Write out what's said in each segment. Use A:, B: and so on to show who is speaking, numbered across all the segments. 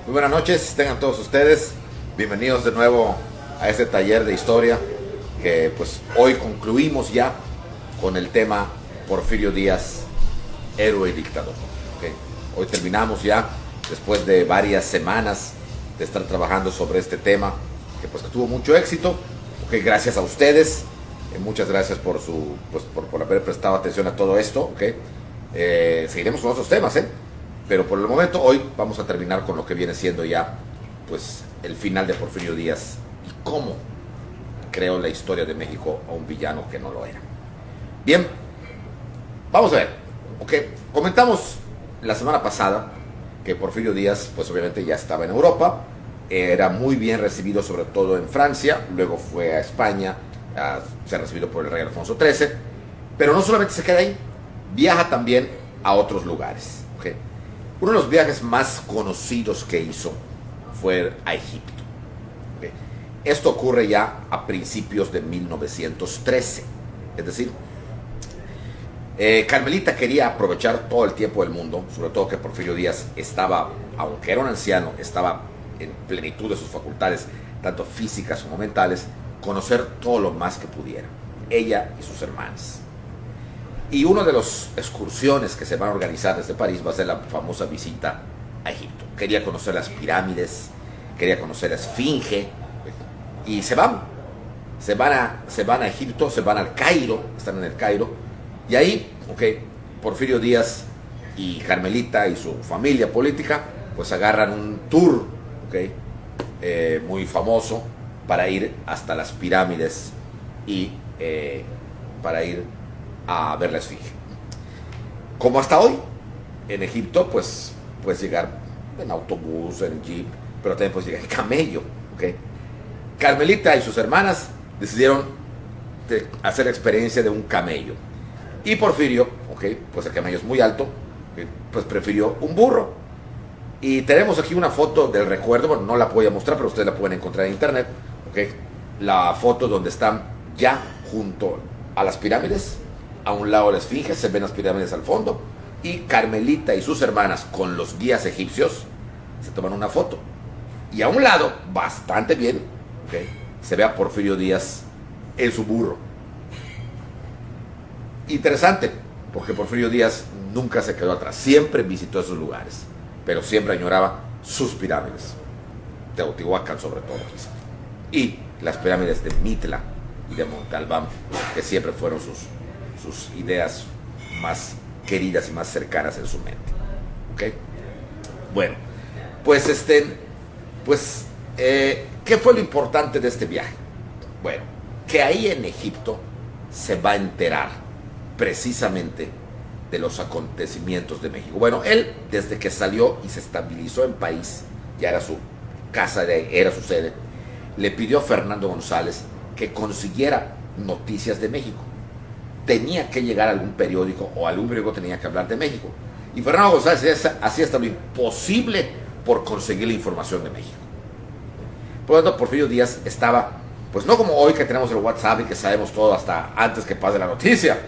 A: Muy buenas noches, tengan todos ustedes. Bienvenidos de nuevo a este taller de historia que pues hoy concluimos ya con el tema Porfirio Díaz, héroe y dictador. ¿Okay? Hoy terminamos ya después de varias semanas de estar trabajando sobre este tema que pues que tuvo mucho éxito. Okay, gracias a ustedes, muchas gracias por por haber prestado atención a todo esto. Okay. Seguiremos con otros temas, pero por el momento hoy vamos a terminar con lo que viene siendo ya pues el final de Porfirio Díaz y cómo creó la historia de México a un villano que no lo era. Bien, vamos a ver. Okay. Comentamos la semana pasada que Porfirio Díaz pues obviamente ya estaba en Europa, era muy bien recibido sobre todo en Francia, luego fue a España, se ha recibido por el rey Alfonso XIII, pero no solamente se queda ahí, viaja también a otros lugares. Okay. Uno de los viajes más conocidos que hizo fue a Egipto. Okay. Esto ocurre ya a principios de 1913, es decir, Carmelita quería aprovechar todo el tiempo del mundo, sobre todo que Porfirio Díaz estaba, aunque era un anciano, estaba en plenitud de sus facultades, tanto físicas como mentales, conocer todo lo más que pudiera, ella y sus hermanas. Y una de las excursiones que se van a organizar desde París va a ser la famosa visita a Egipto. Quería conocer las pirámides, quería conocer la Esfinge, y se van a Egipto, se van al Cairo, están en el Cairo, y ahí, okay, Porfirio Díaz y Carmelita y su familia política, pues agarran un tour, okay, muy famoso, para ir hasta las pirámides y para ir a ver la Esfinge. Como hasta hoy, en Egipto, pues puedes llegar en autobús, en jeep, pero también puedes llegar en camello. Okay. Carmelita y sus hermanas decidieron hacer la experiencia de un camello. Y Porfirio, okay, pues el camello es muy alto, okay, pues prefirió un burro. Y tenemos aquí una foto del recuerdo, bueno, no la voy a mostrar, pero ustedes la pueden encontrar en internet. Okay. La foto donde están ya junto a las pirámides, a un lado de la Esfinge, se ven las pirámides al fondo, y Carmelita y sus hermanas con los guías egipcios se toman una foto. Y a un lado, bastante bien, okay, se ve a Porfirio Díaz en su burro. Interesante, porque Porfirio Díaz nunca se quedó atrás, siempre visitó esos lugares, pero siempre añoraba sus pirámides, Teotihuacán sobre todo, quizá, y las pirámides de Mitla y de Monte Albán, que siempre fueron sus ideas más queridas y más cercanas en su mente. ¿Okay? Bueno, pues ¿qué fue lo importante de este viaje? Bueno, que ahí en Egipto se va a enterar precisamente de los acontecimientos de México. Bueno, él desde que salió y se estabilizó en París, ya era su casa, era su sede, le pidió a Fernando González que consiguiera noticias de México. Tenía que llegar a algún periódico o algún periódico tenía que hablar de México. Y Fernando González hacía hasta lo imposible por conseguir la información de México. Por lo tanto, Porfirio Díaz estaba, pues no como hoy que tenemos el WhatsApp y que sabemos todo hasta antes que pase la noticia,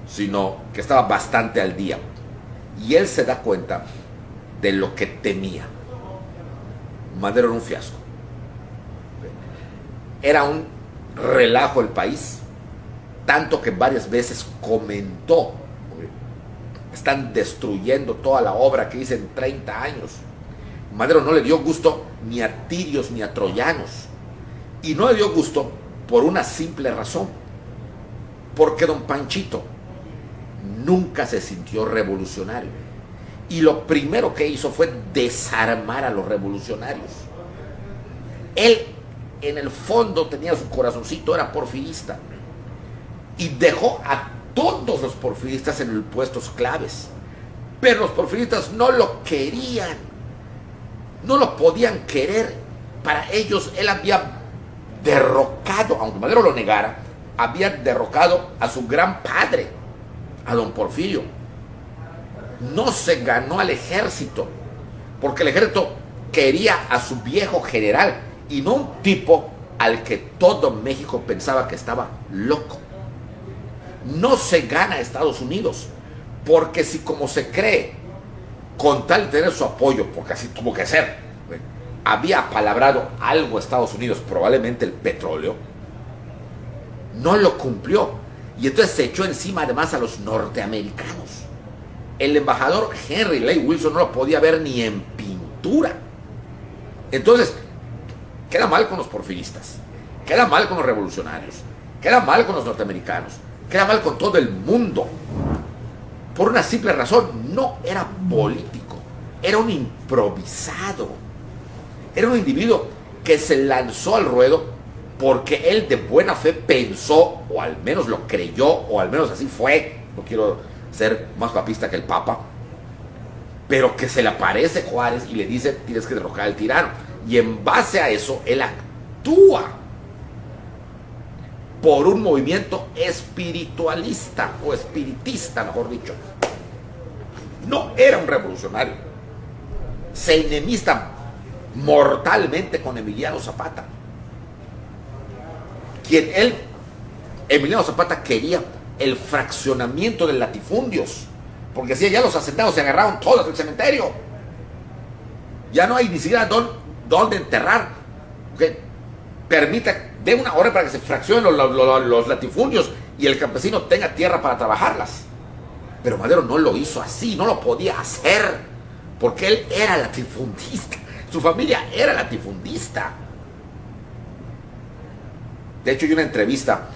A: sino que estaba bastante al día. Y él se da cuenta de lo que temía. Madero era un fiasco. Era un relajo el país, tanto que varias veces comentó: están destruyendo toda la obra que hice en 30 años. Madero no le dio gusto ni a tirios ni a troyanos, y no le dio gusto por una simple razón, porque don Panchito nunca se sintió revolucionario, y lo primero que hizo fue desarmar a los revolucionarios. Él en el fondo tenía su corazoncito, era porfirista, y dejó a todos los porfiristas en puestos claves, pero los porfiristas no lo querían, no lo podían querer. Para ellos él había derrocado, aunque Madero lo negara, había derrocado a su gran padre, a don Porfirio. No se ganó al ejército, porque el ejército quería a su viejo general y no un tipo al que todo México pensaba que estaba loco. No se gana a Estados Unidos, porque si como se cree, con tal de tener su apoyo, porque así tuvo que ser, había apalabrado algo a Estados Unidos, probablemente el petróleo, no lo cumplió. Y entonces se echó encima además a los norteamericanos. El embajador Henry Lay Wilson no lo podía ver ni en pintura. Entonces, queda mal con los porfiristas, queda mal con los revolucionarios, queda mal con los norteamericanos, queda mal con todo el mundo. Por una simple razón, no era político, era un improvisado. Era un individuo que se lanzó al ruedo porque él de buena fe pensó, o al menos lo creyó, o al menos así fue. No quiero ser más papista que el Papa, pero que se le aparece Juárez y le dice: tienes que derrocar al tirano. Y en base a eso, él actúa por un movimiento espiritualista, o espiritista, mejor dicho. No era un revolucionario. Se enemista mortalmente con Emiliano Zapata, Emiliano Zapata quería el fraccionamiento de latifundios, porque si ya los asentados se agarraron todos del cementerio, ya no hay ni siquiera dónde enterrar. ¿Okay? Dé una hora para que se fraccionen los latifundios y el campesino tenga tierra para trabajarlas. Pero Madero no lo hizo así, no lo podía hacer, porque él era latifundista, su familia era latifundista. De hecho, hay una entrevista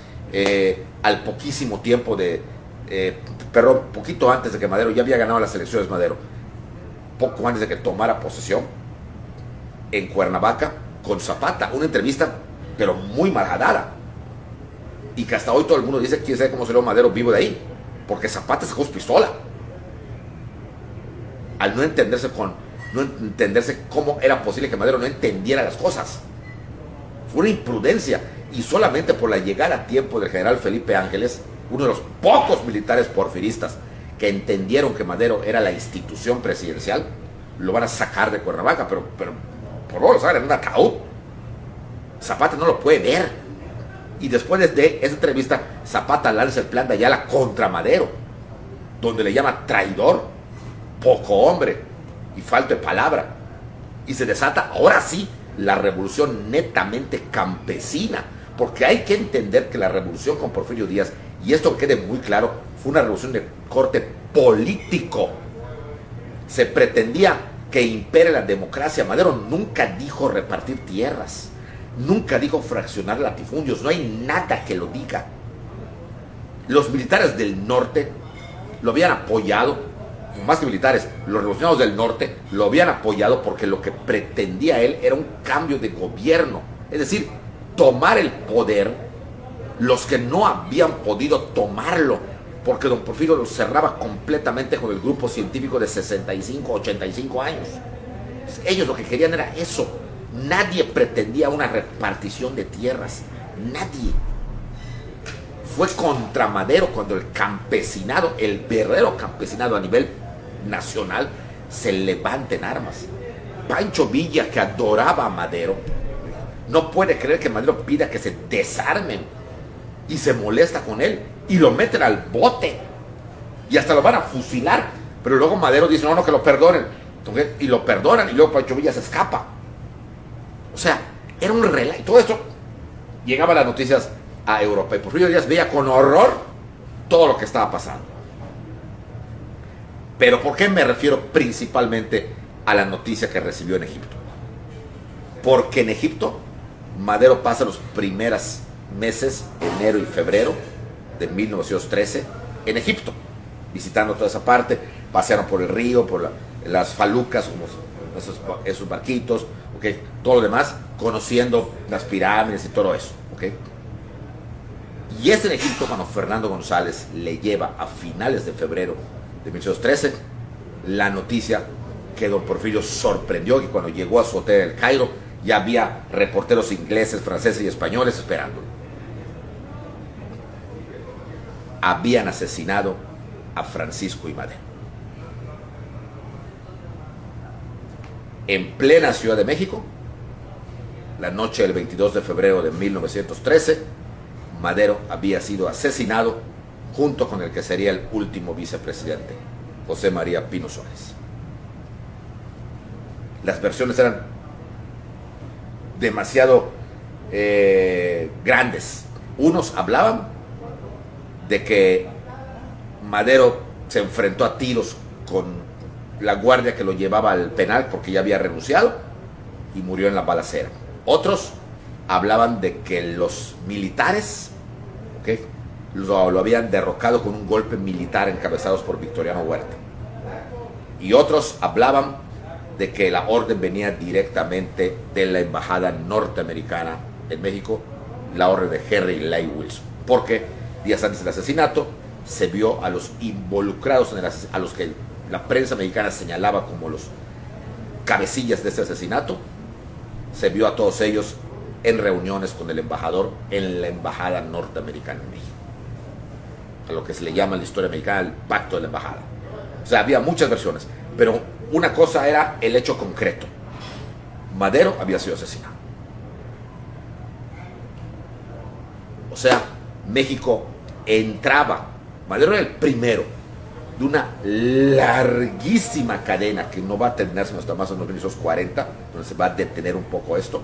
A: al poquísimo tiempo perdón, poquito antes de que Madero, ya había ganado las elecciones Madero, poco antes de que tomara posesión, en Cuernavaca, con Zapata, una entrevista, pero muy malhadada, y que hasta hoy todo el mundo dice: quién sabe cómo salió Madero vivo de ahí, porque Zapata sacó su pistola, al no entenderse cómo era posible que Madero no entendiera las cosas. Fue una imprudencia, y solamente por la llegada a tiempo del general Felipe Ángeles, uno de los pocos militares porfiristas que entendieron que Madero era la institución presidencial, lo van a sacar de Cuernavaca, pero por favor, lo sacan en un ataúd. Zapata no lo puede ver. Y después de esa entrevista, Zapata lanza el plan de Ayala contra Madero, donde le llama traidor, poco hombre y falto de palabra. Y se desata, ahora sí, la revolución netamente campesina, porque hay que entender que la revolución con Porfirio Díaz, y esto quede muy claro, fue una revolución de corte político. Se pretendía que impere la democracia. Madero nunca dijo repartir tierras, nunca dijo fraccionar latifundios, no hay nada que lo diga. Los militares del norte lo habían apoyado, más que militares, los revolucionarios del norte lo habían apoyado, porque lo que pretendía él era un cambio de gobierno, es decir, tomar el poder los que no habían podido tomarlo, porque don Porfirio lo cerraba completamente con el grupo científico de 65, 85 años. Ellos lo que querían era eso. Nadie pretendía una repartición de tierras, nadie. Fue contra Madero cuando el campesinado, el verdadero campesinado a nivel nacional, se levanta en armas. Pancho Villa, que adoraba a Madero, no puede creer que Madero pida que se desarmen, y se molesta con él y lo meten al bote y hasta lo van a fusilar. Pero luego Madero dice: no, que lo perdonen. Entonces, y lo perdonan, y luego Pancho Villa se escapa. O sea, era un relato. Y todo esto llegaba a las noticias a Europa, y Porfirio Díaz veía con horror todo lo que estaba pasando. Pero ¿por qué me refiero principalmente a la noticia que recibió en Egipto? Porque en Egipto Madero pasa los primeros meses, enero y febrero de 1913, en Egipto, visitando toda esa parte. Pasearon por el río, por las falucas, como esos barquitos, ¿okay? Todo lo demás, conociendo las pirámides y todo eso, ¿okay? Y es en Egipto cuando Fernando González le lleva a finales de febrero de 1913 la noticia que don Porfirio sorprendió, que cuando llegó a su hotel en el Cairo ya había reporteros ingleses, franceses y españoles esperándolo. Habían asesinado a Francisco I. Madero. En plena Ciudad de México, la noche del 22 de febrero de 1913, Madero había sido asesinado junto con el que sería el último vicepresidente, José María Pino Suárez. Las versiones eran demasiado grandes. Unos hablaban de que Madero se enfrentó a tiros con la guardia que lo llevaba al penal porque ya había renunciado y murió en la balacera. Otros hablaban de que los militares, ¿okay?, lo habían derrocado con un golpe militar encabezados por Victoriano Huerta. Y otros hablaban de que la orden venía directamente de la embajada norteamericana en México, la orden de Henry Lay Wilson, porque días antes del asesinato se vio a los involucrados en a los que la prensa mexicana señalaba como los cabecillas de este asesinato, se vio a todos ellos en reuniones con el embajador en la embajada norteamericana en México, a lo que se le llama en la historia mexicana el pacto de la embajada. O sea, había muchas versiones, pero una cosa era el hecho concreto: Madero había sido asesinado. O sea, México entraba, Madero era el primero de una larguísima cadena que no va a terminarse hasta más o menos en los 1940, donde se va a detener un poco esto,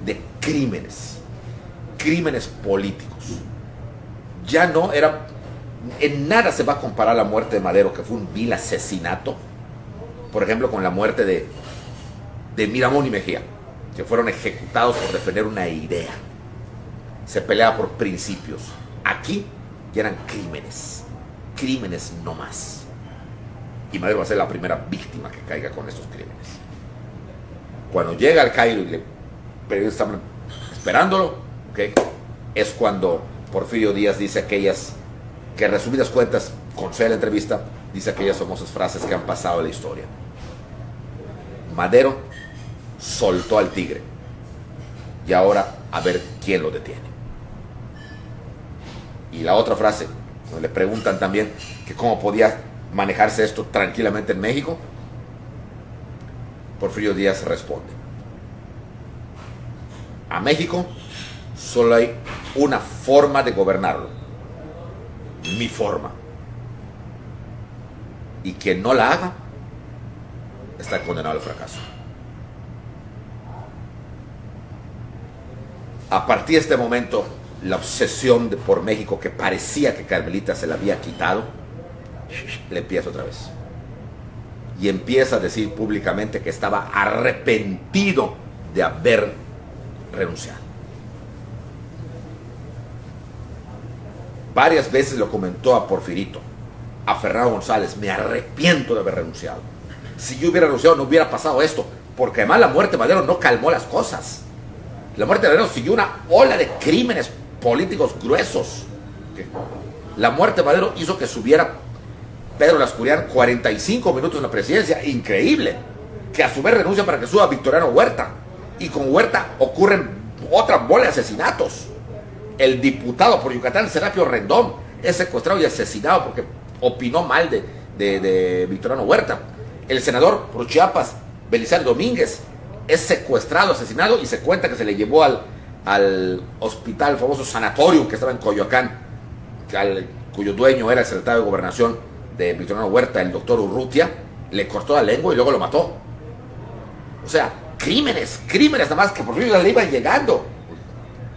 A: de crímenes políticos. Ya no era, en nada se va a comparar la muerte de Madero, que fue un vil asesinato, por ejemplo, con la muerte de Miramón y Mejía, que fueron ejecutados por defender una idea. Se peleaba por principios. Aquí ya eran crímenes no más. Y Madero va a ser la primera víctima que caiga con estos crímenes. Cuando llega al Cairo y periodistas estaban esperándolo, ¿okay?, es cuando Porfirio Díaz dice aquellas, que en resumidas cuentas, concede la entrevista, dice aquellas famosas frases que han pasado en la historia. Madero soltó al tigre y ahora a ver quién lo detiene. Y la otra frase, donde le preguntan también que cómo podía manejarse esto tranquilamente en México, Porfirio Díaz responde: a México solo hay una forma de gobernarlo, mi forma, y quien no la haga está condenado al fracaso. A partir de este momento, la obsesión por México, que parecía que Carmelita se la había quitado, le empieza otra vez. Y empieza a decir públicamente que estaba arrepentido de haber renunciado. Varias veces lo comentó a Porfirito, a Fernando González: me arrepiento de haber renunciado. Si yo hubiera renunciado no hubiera pasado esto, porque además la muerte de Madero no calmó las cosas. La muerte de Madero siguió una ola de crímenes políticos gruesos. La muerte de Madero hizo que subiera Pedro Lascurian 45 minutos en la presidencia, increíble, que a su vez renuncia para que suba Victoriano Huerta, y con Huerta ocurren otra bola de asesinatos. El diputado por Yucatán, Serapio Rendón, es secuestrado y asesinado porque opinó mal de Victoriano Huerta. El senador por Chiapas, Belisario Domínguez, es secuestrado, asesinado, y se cuenta que se le llevó al hospital, el famoso sanatorio que estaba en Coyoacán, cuyo dueño era el secretario de Gobernación de Victoriano Huerta, el doctor Urrutia. Le cortó la lengua y luego lo mató. O sea, crímenes nada más, que por fin le iban llegando.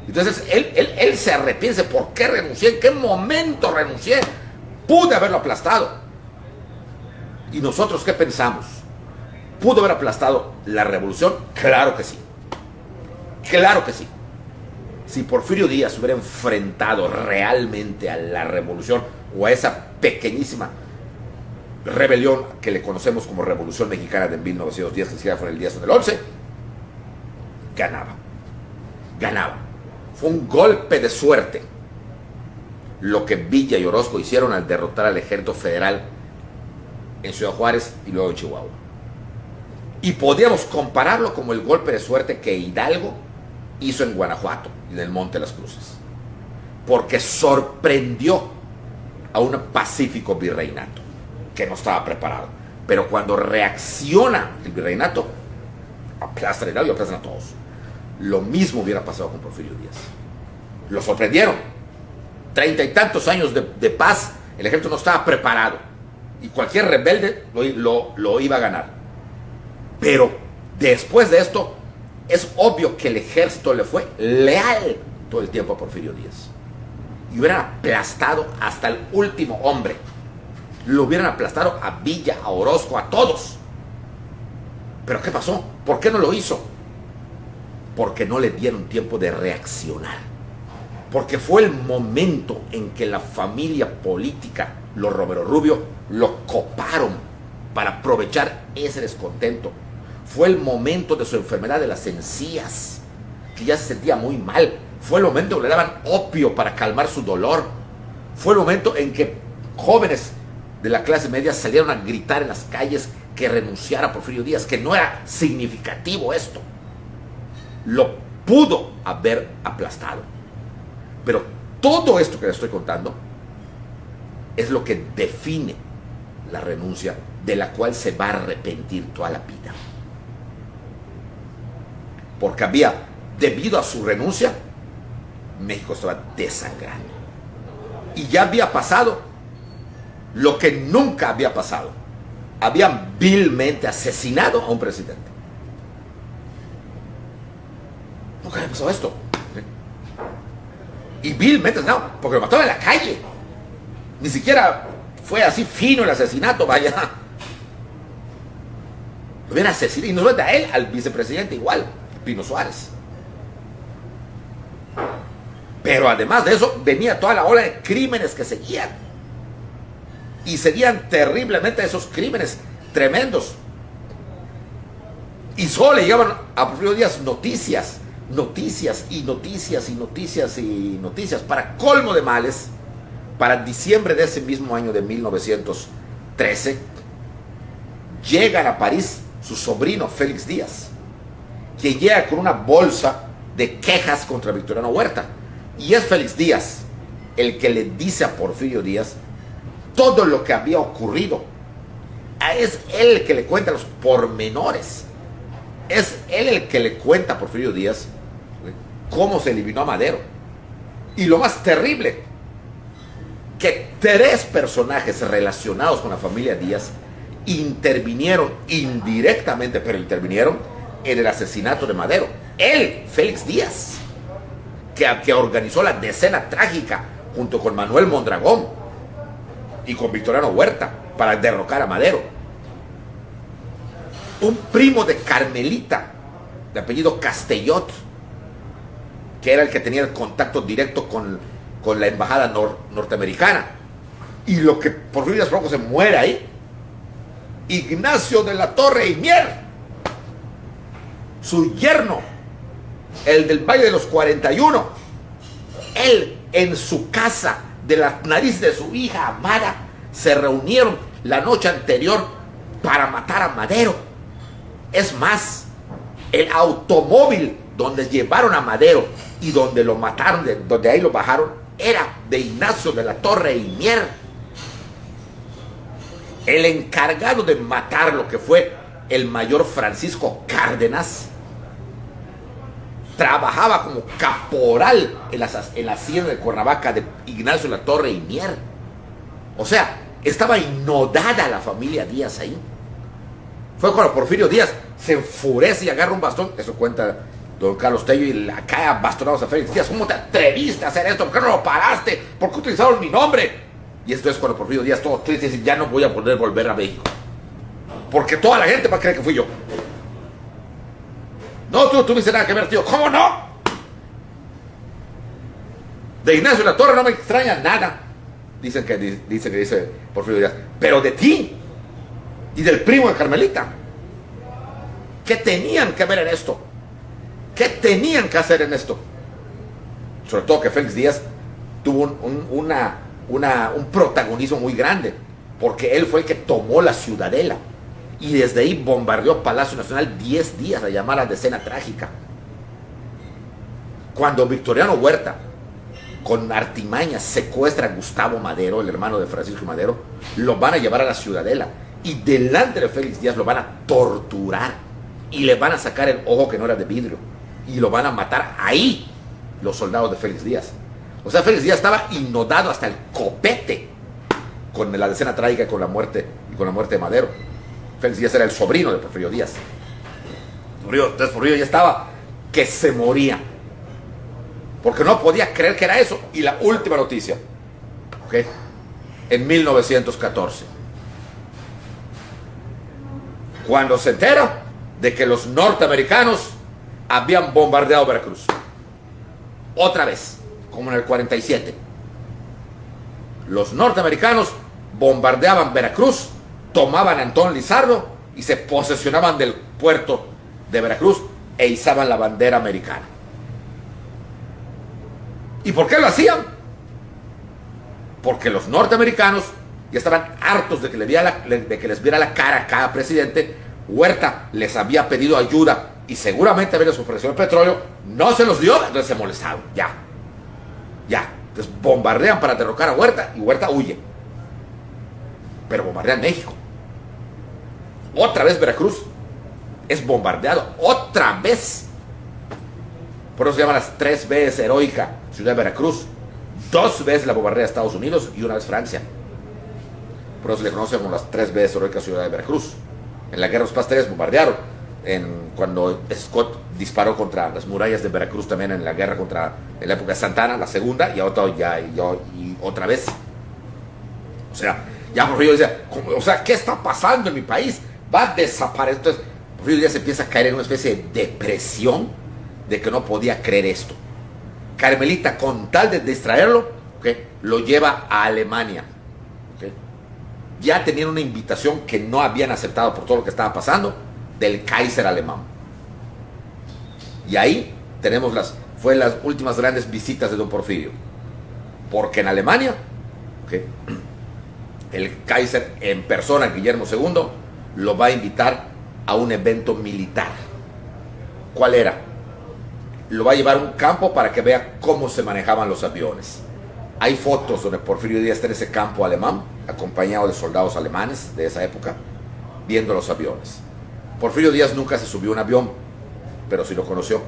A: Entonces él se arrepiente: ¿por qué renuncié? ¿En qué momento renuncié? Pude haberlo aplastado. ¿Y nosotros qué pensamos? ¿Pudo haber aplastado la revolución? Claro que sí. Claro que sí. Si Porfirio Díaz hubiera enfrentado realmente a la revolución, o a esa pequeñísima rebelión que le conocemos como Revolución Mexicana de 1910, que siquiera fue el 10 del 11, ganaba. Fue un golpe de suerte lo que Villa y Orozco hicieron al derrotar al ejército federal en Ciudad Juárez y luego en Chihuahua. Y podíamos compararlo como el golpe de suerte que Hidalgo hizo en Guanajuato y en el Monte de las Cruces, porque sorprendió a un pacífico virreinato que no estaba preparado. Pero cuando reacciona el virreinato, aplastan el lado y aplastan a todos. Lo mismo hubiera pasado con Porfirio Díaz. Lo sorprendieron. 30 y tantos años de paz, el ejército no estaba preparado, y cualquier rebelde lo iba a ganar. Pero después de esto, es obvio que el ejército le fue leal todo el tiempo a Porfirio Díaz. Y hubieran aplastado hasta el último hombre. Lo hubieran aplastado a Villa, a Orozco, a todos. ¿Pero qué pasó? ¿Por qué no lo hizo? Porque no le dieron tiempo de reaccionar. Porque fue el momento en que la familia política, los Romero Rubio, lo coparon para aprovechar ese descontento. Fue el momento de su enfermedad de las encías, que ya se sentía muy mal. Fue el momento en que le daban opio para calmar su dolor. Fue el momento en que jóvenes de la clase media salieron a gritar en las calles que renunciara a Porfirio Díaz, que no era significativo esto. Lo pudo haber aplastado. Pero todo esto que les estoy contando es lo que define la renuncia, de la cual se va a arrepentir toda la vida. Porque debido a su renuncia, México estaba desangrando. Y ya había pasado lo que nunca había pasado. Habían vilmente asesinado a un presidente. Nunca había pasado esto. Y vilmente asesinado, porque lo mataron en la calle. Ni siquiera fue así fino el asesinato, vaya. Lo hubieran asesinado, y no solo a él, al vicepresidente igual, Pino Suárez. Pero además de eso, venía toda la ola de crímenes que seguían. Y seguían terriblemente esos crímenes tremendos. Y solo le llegaban a Porfirio Díaz noticias, noticias y noticias y noticias y noticias. Para colmo de males, para diciembre de ese mismo año de 1913, llegan a París su sobrino Félix Díaz, que llega con una bolsa de quejas contra Victoriano Huerta. Y es Félix Díaz el que le dice a Porfirio Díaz todo lo que había ocurrido. Es él el que le cuenta los pormenores. Es él el que le cuenta a Porfirio Díaz cómo se eliminó a Madero. Y lo más terrible, que 3 personajes relacionados con la familia Díaz intervinieron indirectamente, pero intervinieron en el asesinato de Madero. Él, Félix Díaz, que organizó la decena trágica junto con Manuel Mondragón y con Victoriano Huerta para derrocar a Madero. Un primo de Carmelita, de apellido Castellot, que era el que tenía el contacto directo con la embajada norteamericana. Y lo que Porfirio Díaz Bronco se muere ahí, Ignacio de la Torre y Mier, su yerno, el del Valle de los 41, él en su casa, de las narices de su hija amada, se reunieron la noche anterior para matar a Madero. Es más, el automóvil donde llevaron a Madero y donde lo mataron, donde ahí lo bajaron, era de Ignacio de la Torre y Mier. El encargado de matar, lo que fue el mayor Francisco Cárdenas, trabajaba como caporal en la hacienda de Cuernavaca de Ignacio de la Torre y Mier. O sea, estaba inodada la familia Díaz ahí. Fue cuando Porfirio Díaz se enfurece y agarra un bastón. Eso cuenta don Carlos Tello, y la cae a bastonados a Félix Díaz. ¿Cómo te atreviste a hacer esto? ¿Por qué no lo paraste? ¿Por qué utilizaron mi nombre? Y esto es cuando Porfirio Díaz, todo triste, dice: ya no voy a poder volver a México, porque toda la gente va a creer que fui yo. No, tú no tuviste nada que ver, tío. ¿Cómo no? De Ignacio de la Torre no me extraña nada. Dice Porfirio Díaz. Pero de ti y del primo de Carmelita, ¿qué tenían que ver en esto? ¿Qué tenían que hacer en esto? Sobre todo que Félix Díaz tuvo un protagonismo muy grande, porque él fue el que tomó la Ciudadela y desde ahí bombardeó Palacio Nacional 10 días a llamar a la decena trágica. Cuando Victoriano Huerta, con artimañas, secuestra a Gustavo Madero, el hermano de Francisco Madero, lo van a llevar a la Ciudadela y delante de Félix Díaz lo van a torturar y le van a sacar el ojo que no era de vidrio y lo van a matar ahí los soldados de Félix Díaz. O sea, Félix Díaz estaba inodado hasta el copete con la decena trágica y con la muerte de Madero. Félix Díaz era el sobrino de Porfirio Díaz. Porfirio ya estaba que se moría, porque no podía creer que era eso. Y la última noticia, ¿ok? En 1914, cuando se entera de que los norteamericanos habían bombardeado Veracruz, otra vez, como en el 47, los norteamericanos bombardeaban Veracruz, tomaban a Antón Lizardo y se posesionaban del puerto de Veracruz e izaban la bandera americana. ¿Y por qué lo hacían? Porque los norteamericanos ya estaban hartos de que les viera la cara a cada presidente. Huerta les había pedido ayuda y seguramente había les ofrecido el petróleo, no se los dio, entonces se molestaron. Ya. Entonces bombardean para derrocar a Huerta y Huerta huye. Pero bombardean México. Otra vez Veracruz es bombardeado, otra vez. Por eso se llaman las 3 veces heroica ciudad de Veracruz. 2 veces la bombardea Estados Unidos y 1 vez Francia. Por eso se le conoce como las 3 veces heroica ciudad de Veracruz. En la guerra de los pasteles bombardearon. Cuando Scott disparó contra las murallas de Veracruz también en la guerra en la época de Santana, la segunda, y otra vez. O sea, ya Porfirio decía, o sea, ¿qué está pasando en mi país? Va a desaparecer. Entonces, Porfirio ya se empieza a caer en una especie de depresión de que no podía creer esto. Carmelita, con tal de distraerlo, ¿okay?, lo lleva a Alemania. ¿Okay? Ya tenían una invitación que no habían aceptado por todo lo que estaba pasando del Kaiser alemán. Y ahí fue las últimas grandes visitas de don Porfirio. Porque en Alemania, ¿okay?, el Kaiser en persona, Guillermo II, lo va a invitar a un evento militar. ¿Cuál era? Lo va a llevar a un campo para que vea cómo se manejaban los aviones. Hay fotos donde Porfirio Díaz está en ese campo alemán, acompañado de soldados alemanes de esa época, viendo los aviones. Porfirio Díaz nunca se subió a un avión, pero sí lo conoció.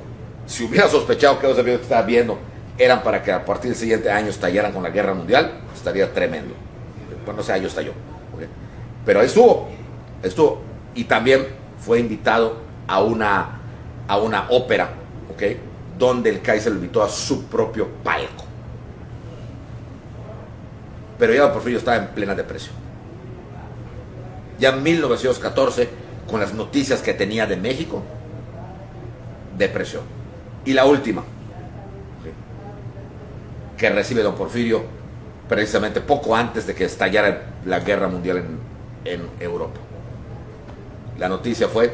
A: Si hubiera sospechado que los aviones que estaba viendo eran para que a partir del siguiente año estallaran con la guerra mundial, estaría tremendo. Bueno, ese año estalló. ¿Okay? Pero ahí estuvo. Y también fue invitado a una ópera, ¿okay?, donde el Kaiser lo invitó a su propio palco. Pero ya Porfirio estaba en plena depresión. Ya en 1914, con las noticias que tenía de México, depresión. Y la última, ¿okay?, que recibe don Porfirio precisamente poco antes de que estallara la guerra mundial en Europa. La noticia fue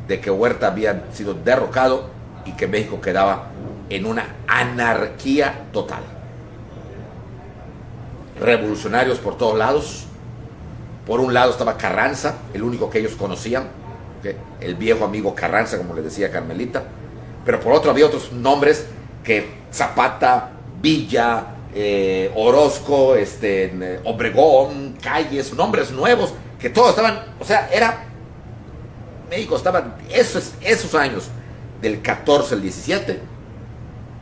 A: de que Huerta había sido derrocado y que México quedaba en una anarquía total. Revolucionarios por todos lados. Por un lado estaba Carranza, el único que ellos conocían, ¿okay?, el viejo amigo Carranza, como le decía Carmelita. Pero por otro había otros nombres que Zapata, Villa, Orozco, Obregón, Calles, nombres nuevos, que todos estaban, o sea, México estaba, esos años, del 14 al 17,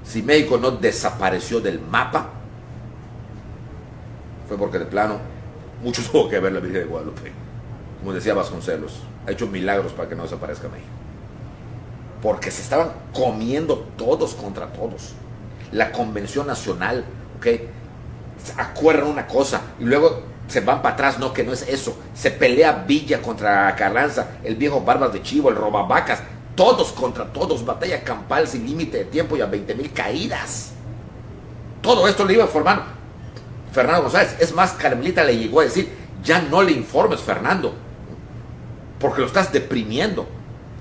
A: si México no desapareció del mapa, fue porque de plano, mucho tuvo que ver la Virgen de Guadalupe. Como decía Vasconcelos, ha hecho milagros para que no desaparezca México. Porque se estaban comiendo todos contra todos. La Convención Nacional, ¿ok?, acuerdan una cosa y luego se van para atrás. No, que no es eso. Se pelea Villa contra Carranza, el viejo Barbas de Chivo, el robavacas, todos contra todos, batalla campal sin límite de tiempo y a 20,000 caídas. Todo esto le iba informando Fernando González. Es más, Carmelita le llegó a decir, ya no le informes, Fernando, porque lo estás deprimiendo.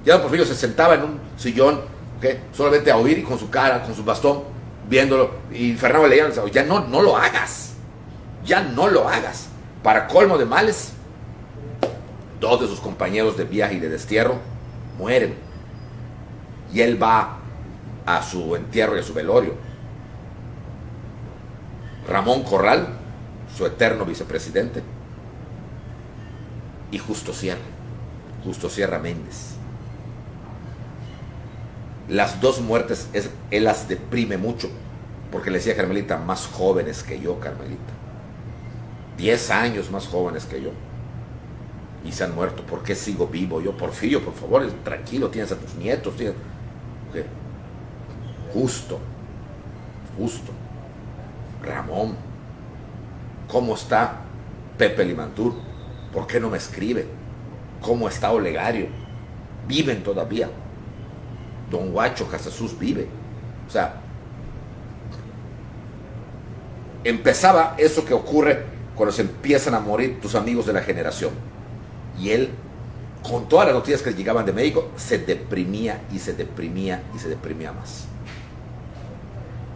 A: Ya don Porfirio se sentaba en un sillón, ¿okay?, solamente a oír y con su cara, con su bastón, viéndolo, y Fernando le decía, ya no lo hagas, ya no lo hagas. Para colmo de males, 2 de sus compañeros de viaje y de destierro mueren, y él va a su entierro y a su velorio. Ramón Corral, su eterno vicepresidente, y Justo Sierra Méndez. Las 2 muertes, él las deprime mucho, porque le decía a Carmelita, más jóvenes que yo, Carmelita, 10 años más jóvenes que yo, y se han muerto. ¿Por qué sigo vivo yo? Porfirio, por favor, tranquilo, tienes a tus nietos, ¿ok? Justo, Ramón, ¿cómo está Pepe Limantur? ¿Por qué no me escribe? ¿Cómo está Olegario? Viven todavía. Don Guacho Casasus vive. O sea, empezaba eso que ocurre cuando se empiezan a morir tus amigos de la generación. Y él, con todas las noticias que llegaban de México, se deprimía y se deprimía y se deprimía más.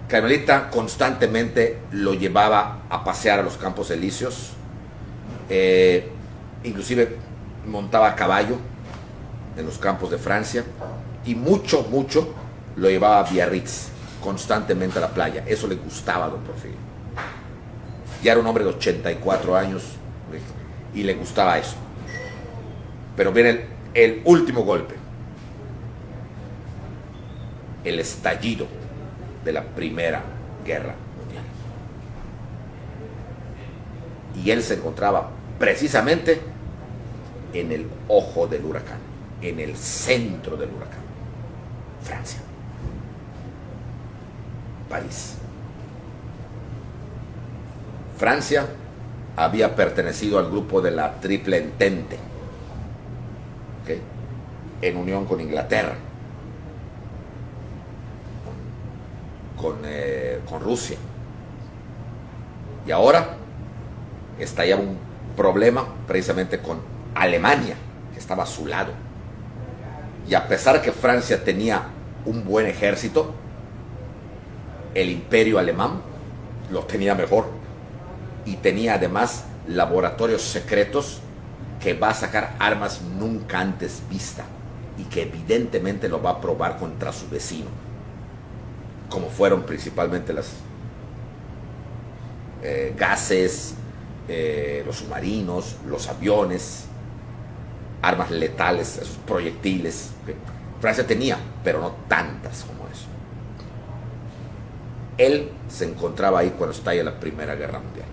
A: Carmelita constantemente lo llevaba a pasear a los Campos Elíseos, inclusive montaba a caballo en los campos de Francia, y mucho lo llevaba a Biarritz, constantemente a la playa. Eso le gustaba a don Porfirio. Ya era un hombre de 84 años y le gustaba eso. Pero viene el último golpe, el estallido de la Primera Guerra Mundial. Y él se encontraba precisamente en el ojo del huracán, en el centro del huracán. Francia, París. Francia había pertenecido al grupo de la Triple Entente, ¿okay? En unión con Inglaterra, con Rusia. Y ahora estallaba un problema precisamente con Alemania, que estaba a su lado. Y a pesar que Francia tenía un buen ejército, el imperio alemán lo tenía mejor. Y tenía además laboratorios secretos que va a sacar armas nunca antes vistas y que evidentemente lo va a probar contra su vecino, como fueron principalmente las gases, los submarinos, los aviones, armas letales, esos proyectiles. ¿Okay? Francia tenía, pero no tantas como eso. Él se encontraba ahí cuando estalla la Primera Guerra Mundial,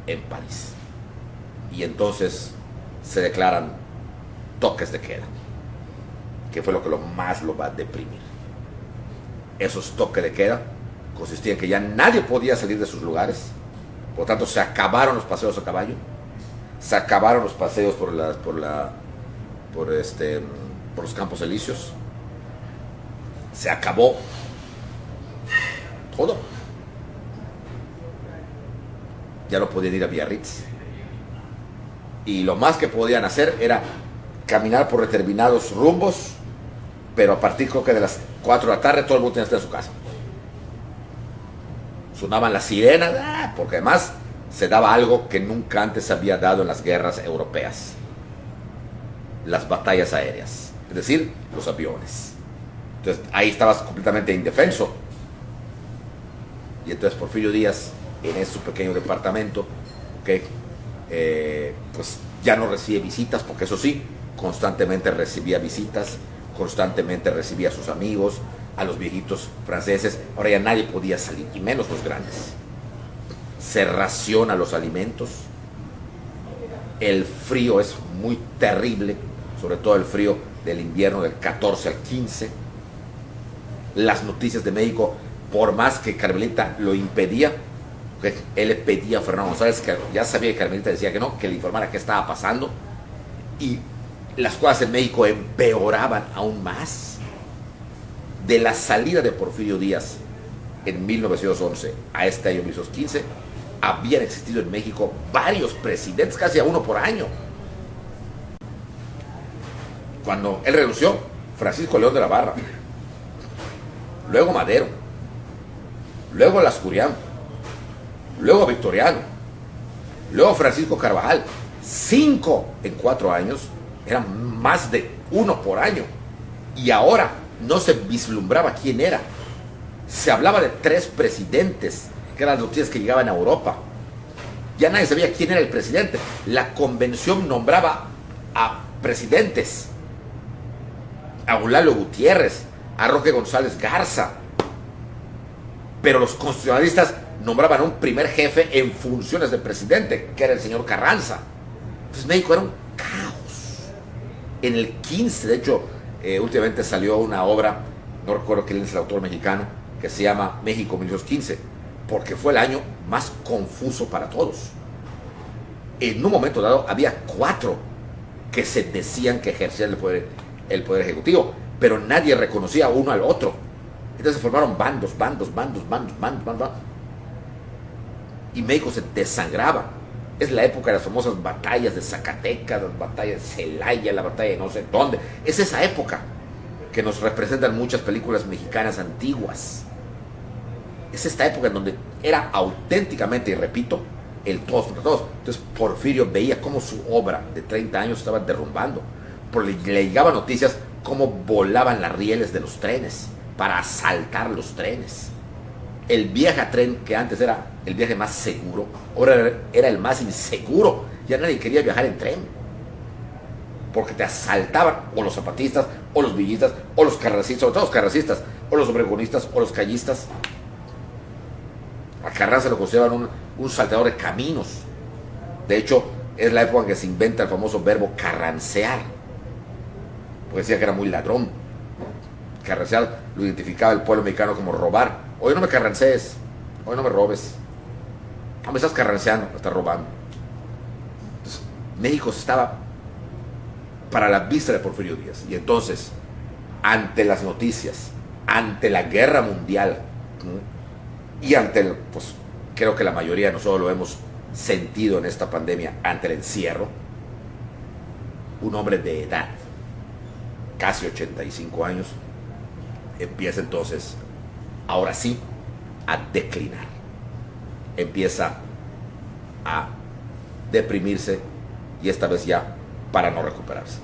A: en París. Y entonces se declaran toques de queda, que fue lo que más lo va a deprimir. Esos toques de queda consistían en que ya nadie podía salir de sus lugares. Por lo tanto, se acabaron los paseos a caballo, se acabaron los paseos por los Campos Elíseos, se acabó todo. Ya no podían ir a Biarritz. Y lo más que podían hacer era caminar por determinados rumbos, pero a partir creo que de las 4 de la tarde todo el mundo tenía que estar en su casa. Sonaban las sirenas, porque además se daba algo que nunca antes se había dado en las guerras europeas: las batallas aéreas, es decir, los aviones. Entonces ahí estabas completamente indefenso. Y entonces Porfirio Díaz, en su pequeño departamento, que pues ya no recibe visitas, porque eso sí, constantemente recibía visitas, constantemente recibía a sus amigos, a los viejitos franceses. Ahora ya nadie podía salir, y menos los grandes. Se raciona los alimentos. El frío es muy terrible, sobre todo el frío del invierno del 14 al 15. Las noticias de México, por más que Carmelita lo impedía, él le pedía a Fernando González, que ya sabía que Carmelita decía que no, que le informara qué estaba pasando, y las cosas en México empeoraban aún más. De la salida de Porfirio Díaz en 1911 a este año 1915, habían existido en México varios presidentes, casi a uno por año. Cuando él renunció, Francisco León de la Barra, luego Madero, luego Lascurián, luego Victoriano, luego Francisco Carvajal. 5 en 4 años, eran más de uno por año. Y ahora no se vislumbraba quién era. Se hablaba de 3 presidentes, que eran las noticias que llegaban a Europa. Ya nadie sabía quién era el presidente. La convención nombraba a presidentes: a Eulalio Gutiérrez, a Roque González Garza. Pero los constitucionalistas nombraban a un primer jefe en funciones de presidente, que era el señor Carranza. Entonces México era un caos. En el 15, de hecho, últimamente salió una obra, no recuerdo quién es el autor mexicano, que se llama México 1915, porque fue el año más confuso para todos. En un momento dado había 4 que se decían que ejercían el poder ejecutivo, pero nadie reconocía uno al otro. Entonces se formaron bandos, y México se desangraba. Es la época de las famosas batallas de Zacatecas, las batallas de Celaya, la batalla de no sé dónde. Es esa época que nos representan muchas películas mexicanas antiguas. Es esta época en donde era auténticamente, y repito, el todos contra todos. Entonces Porfirio veía cómo su obra de 30 años estaba derrumbando. Porque le llegaban noticias cómo volaban las rieles de los trenes para asaltar los trenes. El viaje a tren, que antes era el viaje más seguro, ahora era el más inseguro. Ya nadie quería viajar en tren, porque te asaltaban o los zapatistas, o los villistas, o los carrancistas, sobre todo los carrancistas, o los obregonistas, o los callistas. A Carranza lo consideraban un salteador de caminos. De hecho, es la época en que se inventa el famoso verbo carrancear, porque decía que era muy ladrón. Carrancear lo identificaba el pueblo mexicano como robar. Hoy no me carrancees, hoy no me robes. No me estás carranceando, me estás robando. Entonces, México estaba para la vista de Porfirio Díaz. Y entonces, ante las noticias, ante la guerra mundial, y ante el, pues creo que la mayoría de nosotros lo hemos sentido en esta pandemia, ante el encierro, un hombre de edad, casi 85 años, empieza entonces, ahora sí, a declinar. Empieza a deprimirse, y esta vez ya para no recuperarse.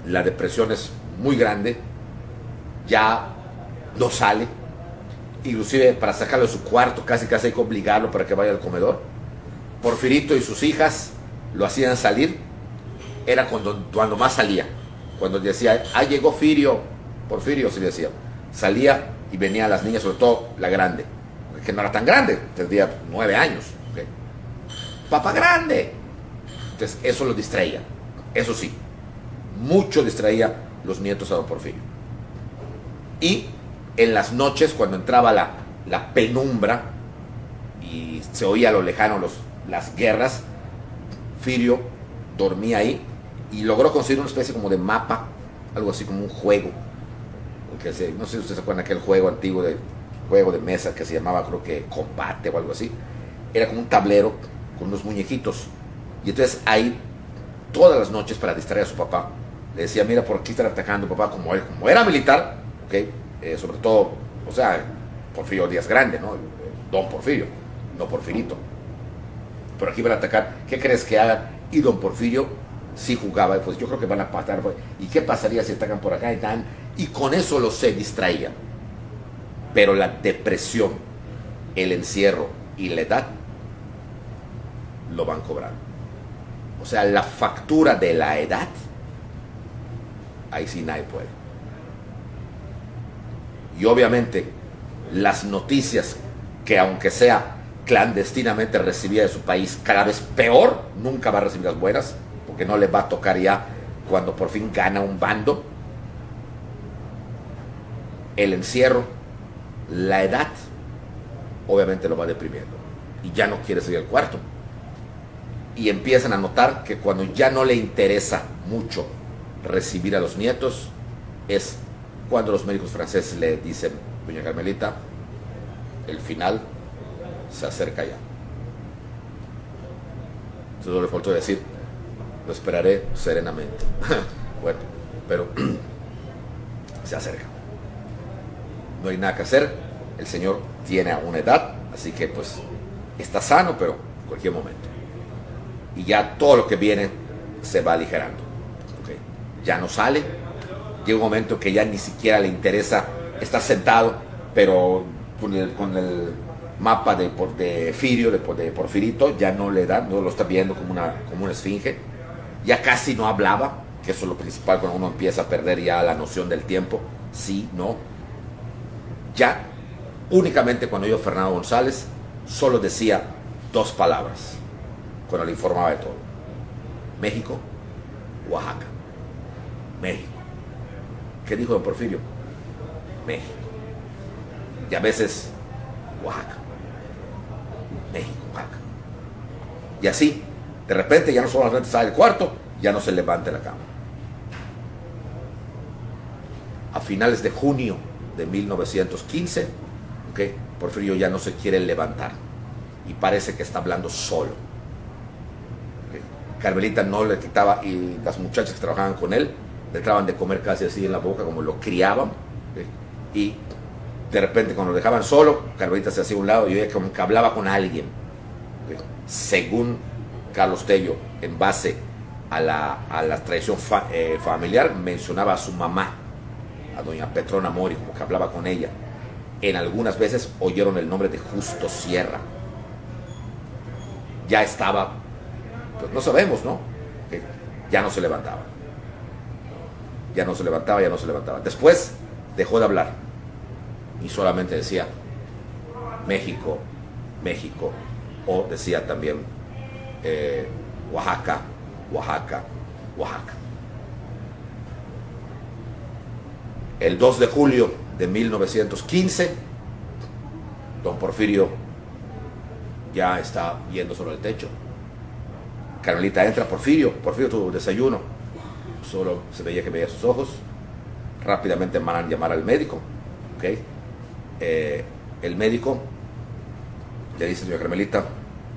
A: La depresión es muy grande, ya no sale. Inclusive para sacarlo de su cuarto casi hay que obligarlo para que vaya al comedor. Porfirito y sus hijas lo hacían salir, era cuando más salía. Cuando decía, llegó Porfirio, se le decía. Salía y venían las niñas, sobre todo la grande, que no era tan grande, tendría 9 años. ¿Okay? ¡Papá grande! Entonces eso lo distraía, eso sí, mucho distraía los nietos a don Porfirio. Y en las noches, cuando entraba la penumbra y se oía a lo lejano las guerras, Firio dormía ahí y logró conseguir una especie como de mapa, algo así como un juego. No sé si ustedes se acuerdan de aquel juego antiguo, juego de mesa que se llamaba, creo que Combate o algo así. Era como un tablero con unos muñequitos. Y entonces ahí, todas las noches, para distraer a su papá, le decía, mira, por aquí están atacando, papá, como era militar, ¿okay? Sobre todo, o sea, Porfirio Díaz Grande, ¿no? Don Porfirio, no Porfirito. Pero aquí van a atacar, ¿qué crees que hagan? Y don Porfirio sí jugaba, pues yo creo que van a pasar, pues, ¿y qué pasaría si atacan por acá y tal? Y con eso los se distraían. Pero la depresión, el encierro y la edad lo van cobrando. O sea, la factura de la edad, ahí sí nadie puede. Y obviamente las noticias que, aunque sea clandestinamente, recibía de su país cada vez peor, nunca va a recibir las buenas, porque no le va a tocar ya cuando por fin gana un bando. El encierro, la edad, obviamente lo va deprimiendo y ya no quiere salir al cuarto. Y empiezan a notar que cuando ya no le interesa mucho recibir a los nietos, es cuando los médicos franceses le dicen, doña Carmelita, el final se acerca ya. Entonces le faltó decir, lo esperaré serenamente. Bueno, pero se acerca. No hay nada que hacer, el señor tiene una edad, así que pues está sano, pero en cualquier momento. Y ya todo lo que viene se va aligerando. ¿Okay? Ya no sale, llega un momento que ya ni siquiera le interesa, está sentado, pero con el mapa de Firio, de Porfirito, ya no le da, no lo está viendo como una esfinge. Ya casi no hablaba, que eso es lo principal cuando uno empieza a perder ya la noción del tiempo. Sí, no. Ya únicamente cuando yo, Fernando González, solo decía 2 palabras cuando le informaba de todo: México, Oaxaca. México, ¿Qué dijo don Porfirio? México. Y a veces Oaxaca. México, Oaxaca. Y así, de repente ya no solamente sale del cuarto, ya no se levanta de la cama. A finales de junio de 1915, ¿okay? Porfirio ya no se quiere levantar y parece que está hablando solo. ¿Okay? Carmelita no le quitaba, y las muchachas que trabajaban con él le trataban de comer casi así en la boca, como lo criaban. ¿Okay? Y de repente cuando lo dejaban solo, Carmelita se hacía a un lado y oía como que hablaba con alguien. ¿Okay? Según Carlos Tello, en base a la tradición familiar, mencionaba a su mamá, a doña Petrona Mori, como que hablaba con ella. En algunas veces oyeron el nombre de Justo Sierra. Ya estaba, pues no sabemos, ¿no? Que ya no se levantaba. Ya no se levantaba, ya no se levantaba. Después dejó de hablar y solamente decía México, México, o decía también Oaxaca, Oaxaca, Oaxaca. El 2 de julio de 1915, don Porfirio ya está yendo sobre el techo. Carmelita entra, Porfirio, tu desayuno. Solo se veía que veía sus ojos. Rápidamente mandan llamar al médico. ¿Okay? El médico le dice: señora Carmelita,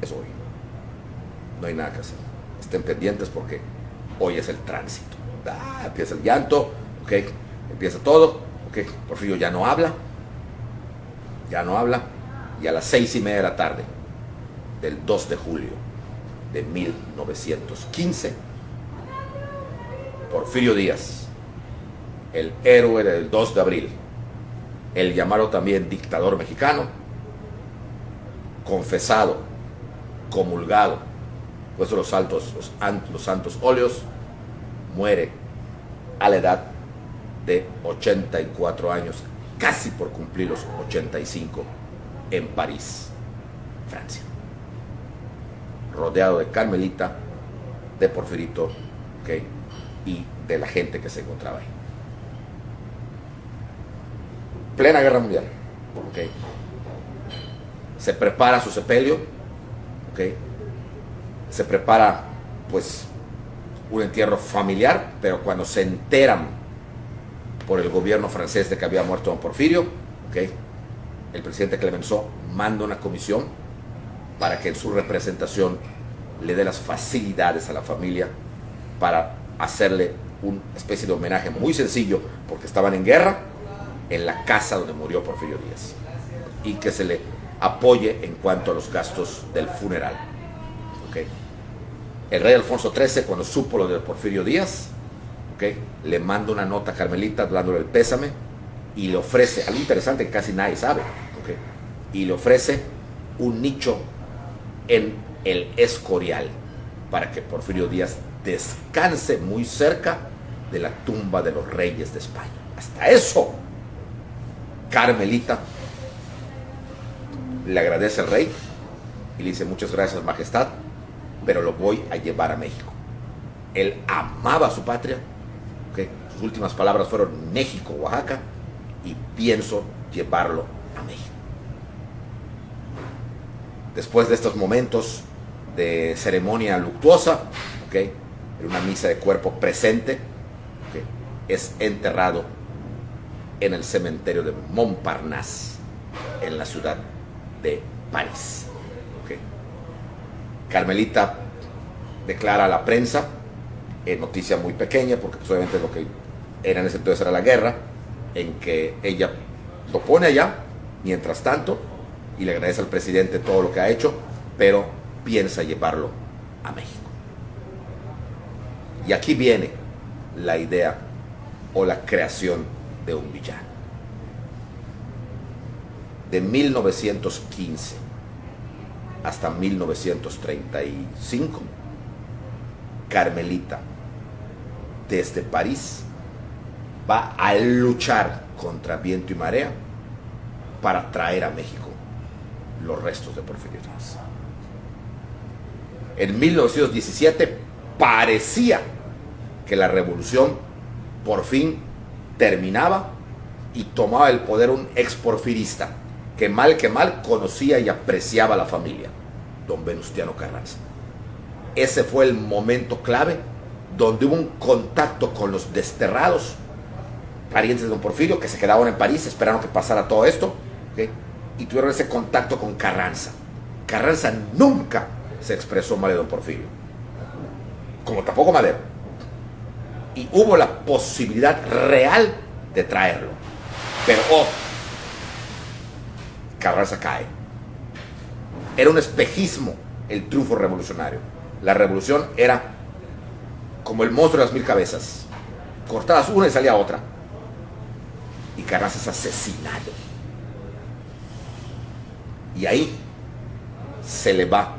A: es hoy. No hay nada que hacer. Estén pendientes porque hoy es el tránsito. Empieza el llanto, ¿okay? Empieza todo, ¿okay? Porfirio ya no habla, y a las 6:30 de la tarde del 2 de julio de 1915, Porfirio Díaz, el héroe del 2 de abril, el llamado también dictador mexicano, confesado, comulgado, puesto los santos óleos, muere a la edad de 84 años, casi por cumplir los 85, en París, Francia, rodeado de Carmelita, de Porfirito, ¿okay? Y de la gente que se encontraba ahí. Plena Guerra Mundial, ¿okay? Se prepara su sepelio, ¿okay? Se prepara pues un entierro familiar, pero cuando se enteran por el gobierno francés de que había muerto don Porfirio, ¿okay? El presidente Clemenceau manda una comisión para que en su representación le dé las facilidades a la familia para hacerle una especie de homenaje muy sencillo, porque estaban en guerra, en la casa donde murió Porfirio Díaz, y que se le apoye en cuanto a los gastos del funeral. ¿Okay? El rey Alfonso XIII, cuando supo lo de Porfirio Díaz, ¿okay? Le manda una nota a Carmelita dándole el pésame y le ofrece algo interesante que casi nadie sabe, ¿okay? Y le ofrece un nicho en el Escorial para que Porfirio Díaz descanse muy cerca de la tumba de los reyes de España. Hasta eso, Carmelita le agradece al rey y le dice: muchas gracias, majestad, pero lo voy a llevar a México. Él amaba a su patria, ¿okay? Sus últimas palabras fueron México, Oaxaca, y pienso llevarlo a México. Después de estos momentos de ceremonia luctuosa, ¿okay? En una misa de cuerpo presente, ¿okay? Es enterrado en el cementerio de Montparnasse, en la ciudad de París. ¿Okay? Carmelita declara a la prensa, noticia muy pequeña, porque pues, obviamente lo que era en ese entonces era la guerra, en que ella lo pone allá, mientras tanto, y le agradece al presidente todo lo que ha hecho, pero piensa llevarlo a México. Y aquí viene la idea o la creación de un villano. De 1915 hasta 1935, Carmelita, desde París, va a luchar contra viento y marea para traer a México los restos de Porfirio Díaz. En 1917 parecía que la revolución por fin terminaba y tomaba el poder un exporfirista que mal conocía y apreciaba a la familia, don Venustiano Carranza. Ese fue el momento clave donde hubo un contacto con los desterrados, parientes de don Porfirio, que se quedaban en París, esperaron que pasara todo esto, ¿okay? Y tuvieron ese contacto con Carranza. Carranza nunca se expresó mal de don Porfirio, como tampoco Madero. Y hubo la posibilidad real de traerlo. Pero Carranza cae. Era un espejismo el triunfo revolucionario. La revolución era como el monstruo de las 1000 cabezas. Cortabas una y salía otra. Y Carranza es asesinado. Y ahí se le va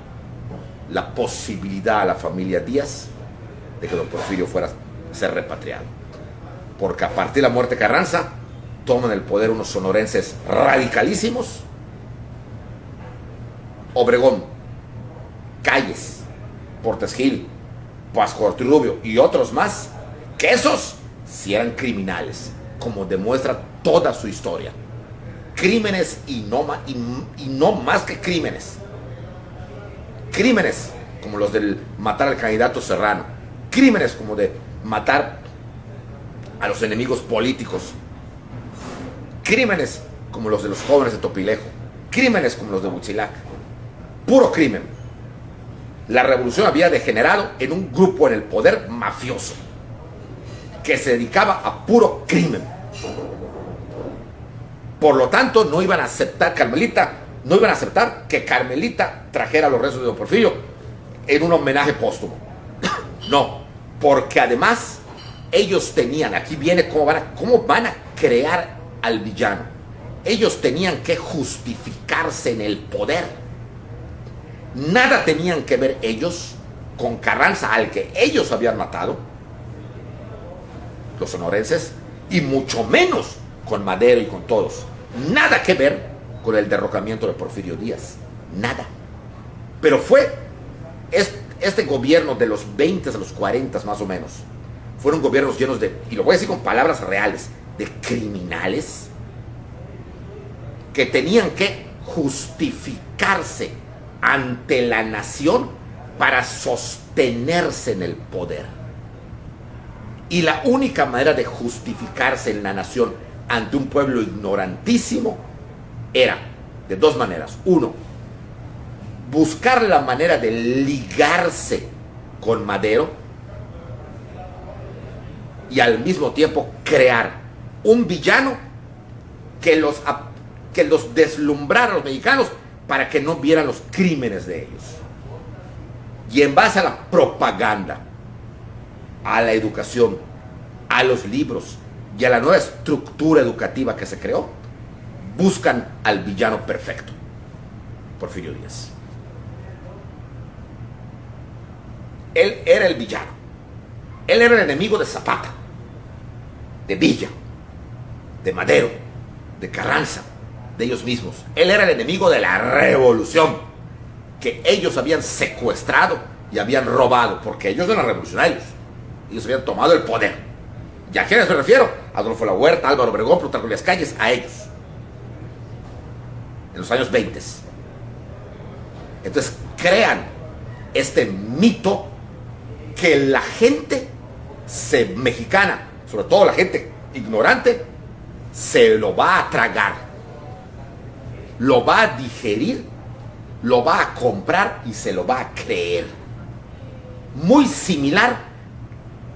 A: la posibilidad a la familia Díaz de que don Porfirio fuera a ser repatriado. Porque a partir de la muerte de Carranza, toman el poder unos sonorenses radicalísimos. Obregón, Calles, Portes Gil, Pascual Ortiz Rubio y otros más, que esos sí eran criminales, como demuestra toda su historia. Crímenes y no más que crímenes. Crímenes como los de matar al candidato Serrano. Crímenes como de matar a los enemigos políticos. Crímenes como los de los jóvenes de Topilejo. Crímenes como los de Huitzilac. Puro crimen. La revolución había degenerado en un grupo en el poder mafioso que se dedicaba a puro crimen. Por lo tanto, no iban a aceptar que Carmelita trajera los restos de don Porfirio en un homenaje póstumo. No, porque además ellos tenían, aquí viene cómo van a crear al villano. Ellos tenían que justificarse en el poder. Nada tenían que ver ellos con Carranza, al que ellos habían matado, los sonorenses, y mucho menos con Madero y con todos. Nada que ver con el derrocamiento de Porfirio Díaz. Nada. Pero fue este gobierno de los 20 a los 40 más o menos. Fueron gobiernos llenos de, y lo voy a decir con palabras reales, de criminales que tenían que justificarse ante la nación para sostenerse en el poder. Y la única manera de justificarse en la nación ante un pueblo ignorantísimo era de dos maneras. Uno, buscar la manera de ligarse con Madero y al mismo tiempo crear un villano que los deslumbrara a los mexicanos para que no vieran los crímenes de ellos. Y en base a la propaganda, a la educación, a los libros y a la nueva estructura educativa que se creó, buscan al villano perfecto, Porfirio Díaz. Él era el villano. Él era el enemigo de Zapata, de Villa, de Madero, de Carranza, de ellos mismos. Él era el enemigo de la revolución que ellos habían secuestrado y habían robado, porque ellos no eran revolucionarios. Ellos habían tomado el poder. ¿Y a quiénes me refiero? Adolfo La Huerta, Álvaro Obregón, Plutarco Elías Calles, a ellos. En los años 20. Entonces crean este mito que la gente mexicana, sobre todo la gente ignorante, se lo va a tragar, lo va a digerir, lo va a comprar y se lo va a creer. Muy similar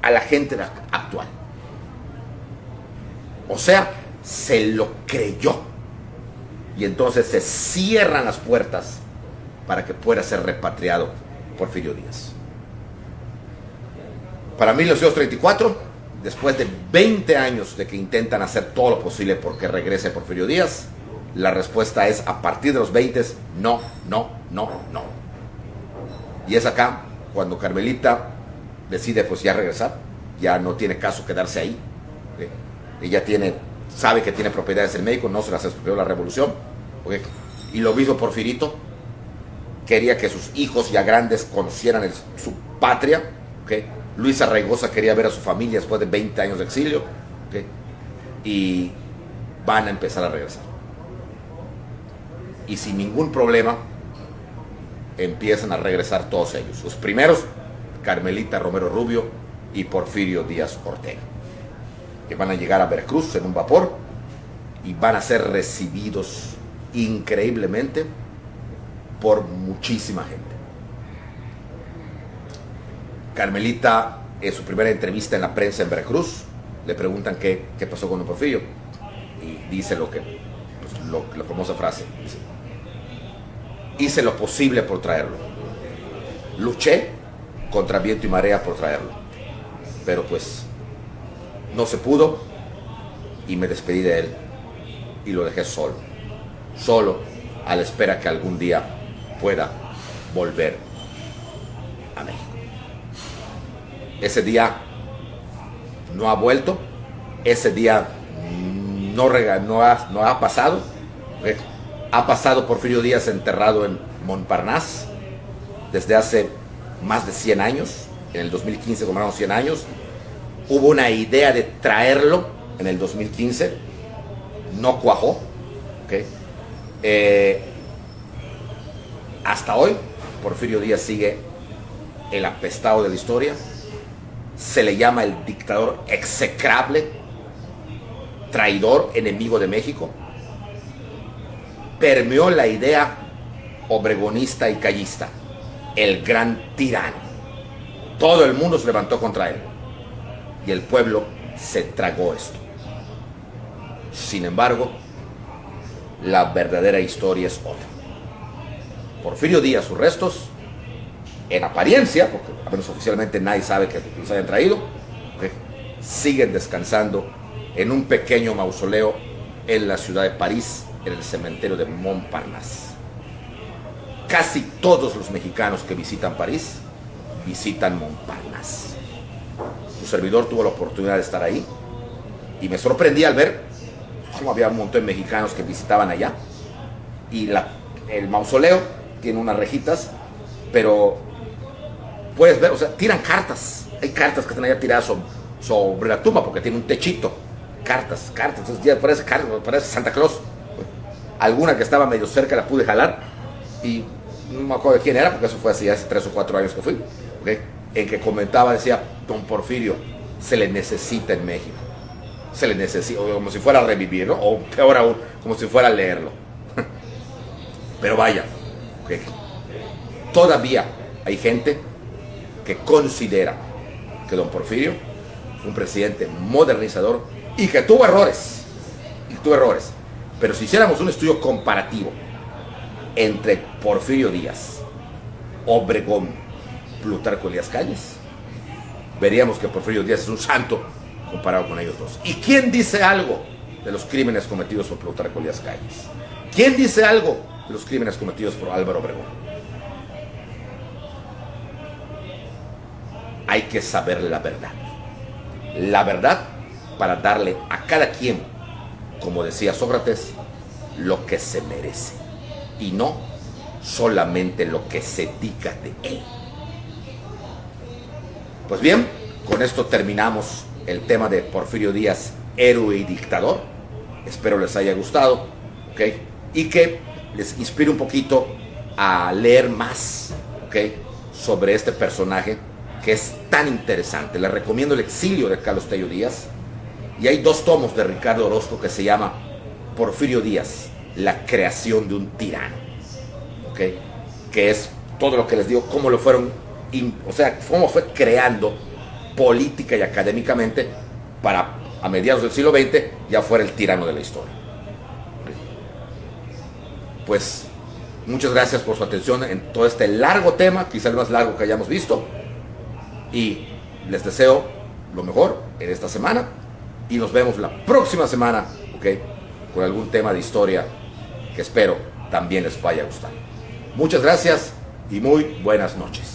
A: a la gente actual. O sea, se lo creyó. Y entonces se cierran las puertas para que pueda ser repatriado Porfirio Díaz. Para 1934, después de 20 años de que intentan hacer todo lo posible porque regrese Porfirio Díaz, la respuesta es, a partir de los 20, no, no, no, no. Y es acá cuando Carmelita decide pues ya regresar, ya no tiene caso quedarse ahí. Ella sabe que tiene propiedades en México, no se las expropió la revolución. Y lo mismo Porfirito, quería que sus hijos ya grandes conocieran su patria. Luisa Raigosa quería ver a su familia después de 20 años de exilio. y van a empezar a regresar. Y sin ningún problema empiezan a regresar todos ellos. Los primeros, Carmelita Romero Rubio y Porfirio Díaz Ortega, que van a llegar a Veracruz en un vapor y van a ser recibidos increíblemente por muchísima gente. Carmelita, en su primera entrevista en la prensa en Veracruz, le preguntan qué pasó con don Porfirio, y dice la famosa frase, dice: hice lo posible por traerlo, luché contra viento y marea por traerlo, pero pues no se pudo y me despedí de él y lo dejé solo a la espera que algún día pueda volver a México. Ese día no ha vuelto, ese día no ha pasado. Ha pasado Porfirio Díaz enterrado en Montparnasse desde hace más de 100 años. En el 2015 conmemoraron 100 años. Hubo una idea de traerlo en el 2015, no cuajó. ¿Okay? Hasta hoy Porfirio Díaz sigue el apestado de la historia. Se le llama el dictador execrable, traidor, enemigo de México. Permeó la idea obregonista y callista, el gran tirano. Todo el mundo se levantó contra él y el pueblo se tragó esto. Sin embargo, la verdadera historia es otra. Porfirio Díaz, sus restos, en apariencia, porque al menos oficialmente nadie sabe que los hayan traído, siguen descansando en un pequeño mausoleo en la ciudad de París, en el cementerio de Montparnasse. Casi todos los mexicanos que visitan París visitan Montparnasse. Su servidor tuvo la oportunidad de estar ahí y me sorprendí al ver cómo había un montón de mexicanos que visitaban allá. Y el mausoleo tiene unas rejitas, pero puedes ver, o sea, tiran cartas. Hay cartas que están allá tiradas sobre la tumba porque tiene un techito. Cartas. Entonces ya parece Santa Claus. Alguna que estaba medio cerca la pude jalar y no me acuerdo de quién era, porque eso fue así hace 3 o 4 años que fui, ¿okay? En que comentaba, decía: don Porfirio se le necesita en México, se le necesita, como si fuera a revivir, ¿no? O peor aún, como si fuera a leerlo. Pero vaya, ¿okay? Todavía hay gente que considera que don Porfirio fue un presidente modernizador y que tuvo errores, pero si hiciéramos un estudio comparativo entre Porfirio Díaz, Obregón, Plutarco Elías Calles, veríamos que Porfirio Díaz es un santo comparado con ellos dos. ¿Y quién dice algo de los crímenes cometidos por Plutarco Elías Calles? ¿Quién dice algo de los crímenes cometidos por Álvaro Obregón? Hay que saber la verdad para darle a cada quien, como decía Sócrates, lo que se merece y no solamente lo que se diga de él. Pues bien, con esto terminamos el tema de Porfirio Díaz, héroe y dictador. Espero les haya gustado, ¿okay? Y que les inspire un poquito a leer más, ¿okay?, sobre este personaje que es tan interesante. Les recomiendo El exilio de Carlos Tello Díaz, y hay 2 tomos de Ricardo Orozco que se llama Porfirio Díaz, la creación de un tirano, ¿okay?, que es todo lo que les digo, cómo lo fueron, o sea, cómo fue creando política y académicamente para a mediados del siglo XX ya fuera el tirano de la historia. Pues muchas gracias por su atención en todo este largo tema, quizá el más largo que hayamos visto, y les deseo lo mejor en esta semana y nos vemos la próxima semana, ¿okay?, con algún tema de historia que espero también les vaya a gustar. Muchas gracias y muy buenas noches.